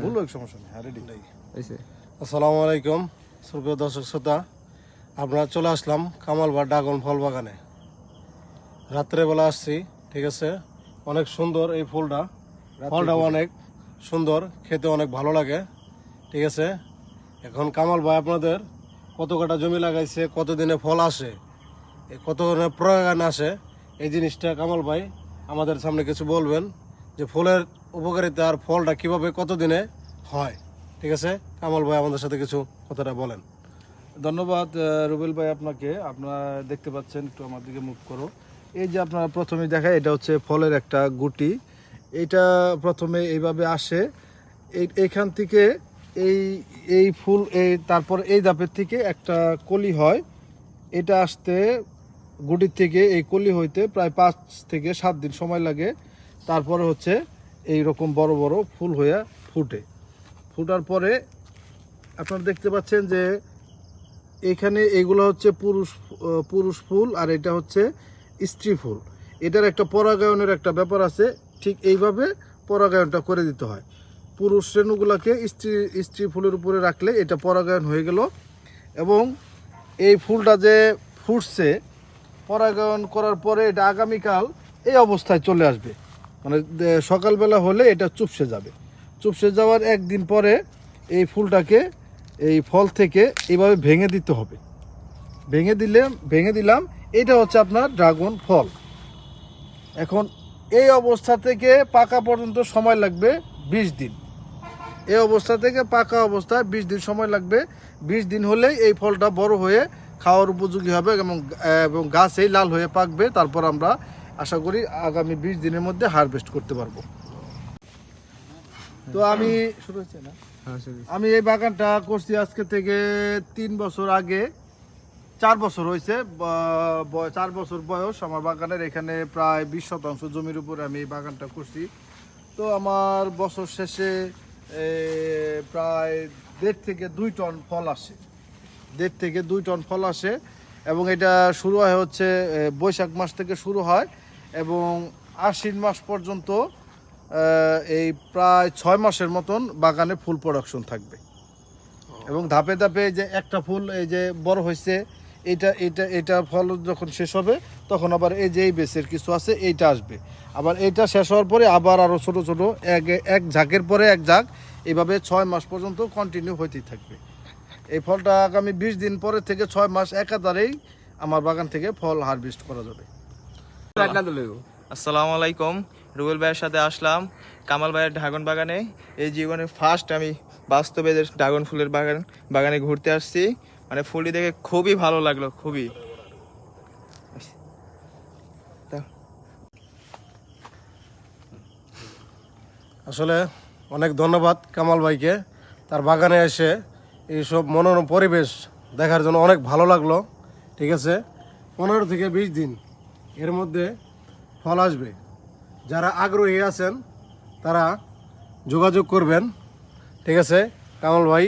ভুল এক সমস্যা নেই, রেডি নাই। আসসালামু আলাইকুম সুপ্রিয় দর্শক শ্রোতা, আমরা চলে আসলাম কামালবাড় ড্রাগন ফল বাগানে। রাত্রেবেলা আসছি, ঠিক আছে। অনেক সুন্দর এই ফলটা অনেক সুন্দর, খেতে অনেক ভালো লাগে, ঠিক আছে। এখন কামাল ভাই আপনাদের কত কাটা জমি লাগাইছে, কতদিনে ফল আসে, কত ধরনের প্রয়োজন আসে, এই জিনিসটা কামাল ভাই আমাদের সামনে কিছু বলবেন, যে ফলের উপকারিতা আর ফলটা কিভাবে কতদিনে হয়, ঠিক আছে। কামাল ভাই আমাদের সাথে কিছু কথাটা বলেন। ধন্যবাদ রুবেল ভাই আপনাকে। আপনারা দেখতে পাচ্ছেন, একটু আমার দিকে মুভ করো। এই যে আপনারা প্রথমে দেখায়, এটা হচ্ছে ফলের একটা গুটি। এটা প্রথমে এইভাবে আসে, এইখান থেকে এই এই ফুল, তারপর এই ধাপের থেকে একটা কলি হয়। এটা আসতে গুটির থেকে এই কলি হইতে প্রায় 5 থেকে 7 দিন সময় লাগে। তারপরে হচ্ছে এই রকম বড় বড় ফুল হইয়া ফুটার পরে আপনারা দেখতে পাচ্ছেন যে এখানে এগুলো হচ্ছে পুরুষ ফুল, আর এটা হচ্ছে স্ত্রী ফুল। এটার একটা পরাগায়নের একটা ব্যাপার আছে, ঠিক এইভাবে পরাগায়নটা করে দিতে হয়। পুরুষ রেণুগুলোকে স্ত্রী ফুলের উপরে রাখলে এটা পরাগায়ন হয়ে গেল, এবং এই ফুলটা যে ফুটছে পরাগায়ন করার পরে এটা আগামীকাল এই অবস্থায় চলে আসবে। মানে সকালবেলা হলে এটা চুপসে যাবে। চুপসে যাওয়ার একদিন পরে এই ফুলটাকে এই ফল থেকে এইভাবে ভেঙে দিতে হবে। ভেঙে দিলাম, এটা হচ্ছে আপনার ড্রাগন ফল। এখন এই অবস্থা থেকে পাকা পর্যন্ত সময় লাগবে 20 দিন। এই অবস্থা থেকে পাকা অবস্থায় 20 দিন সময় লাগবে। 20 দিন হলেই এই ফলটা বড় হয়ে খাওয়ার উপযোগী হবে, এবং গাছেই লাল হয়ে পাকবে। তারপর আমরা আশা করি আগামী 20 দিনের মধ্যে হারভেস্ট করতে পারবো। তো আমি শুরু হচ্ছে না, আমি এই বাগানটা করছি আজকে থেকে 3 বছর আগে। 4 বছর হয়েছে, 4 বছর বয়স আমার বাগানের। এখানে প্রায় 20% জমির উপরে আমি এই বাগানটা করছি। তো আমার বছর শেষে প্রায় 1.5 থেকে 2 টন ফল আসে। 1.5 থেকে 2 টন ফল আসে, এবং এটা শুরু হয় হচ্ছে বৈশাখ মাস থেকে শুরু হয়, এবং আশ্বিন মাস পর্যন্ত এই প্রায় 6 মাসের মতন বাগানে ফুল প্রোডাকশন থাকবে। এবং ধাপে ধাপে যে একটা ফুল এই যে বড় হয়েছে, এটা ফল যখন শেষ হবে তখন আবার এই যে এই বেসের কিছু আছে এইটা আসবে। আবার এইটা শেষ হওয়ার পরে আবার আরও ছোট ছোট এক ঝাঁকের পরে এক ঝাঁক, এইভাবে 6 মাস পর্যন্ত কন্টিনিউ হতেই থাকবে। এই ফলটা আগামী 20 দিন পরে থেকে 6 মাস একাধারেই আমার বাগান থেকে ফল হারভেস্ট করা যাবে। আসসালামু আলাইকুম। রুবেল ভাইয়ের সাথে আসলাম কামাল ভাইয়ের ড্রাগন বাগানে। এই জীবনে ফার্স্ট আমি বাস্তবে ড্রাগন ফুলের বাগানে ঘুরতে আসছি। মানে ফুলটি দেখে খুবই ভালো লাগলো, খুবই। আসলে অনেক ধন্যবাদ কামাল ভাইকে, তার বাগানে এসে এইসব মনোরম পরিবেশ দেখার জন্য অনেক ভালো লাগলো, ঠিক আছে। 15 থেকে 20 দিন এর মধ্যে ফল আসবে। যারা আগ্রহী আছেন তারা যোগাযোগ করবেন, ঠিক আছে। কামাল ভাই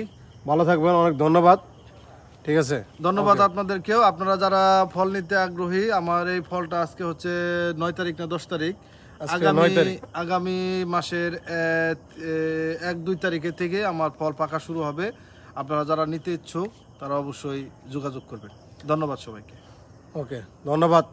ভালো থাকবেন, অনেক ধন্যবাদ, ঠিক আছে। ধন্যবাদ আপনাদেরকেও। আপনারা যারা ফল নিতে আগ্রহী, আমার এই ফলটা আজকে হচ্ছে 9 তারিখ না 10 তারিখ, আগামী মাসের 1-2 তারিখের থেকে আমার ফল পাকা শুরু হবে। আপনারা যারা নিতে ইচ্ছুক তারা অবশ্যই যোগাযোগ করবেন। ধন্যবাদ সবাইকে। ওকে, ধন্যবাদ।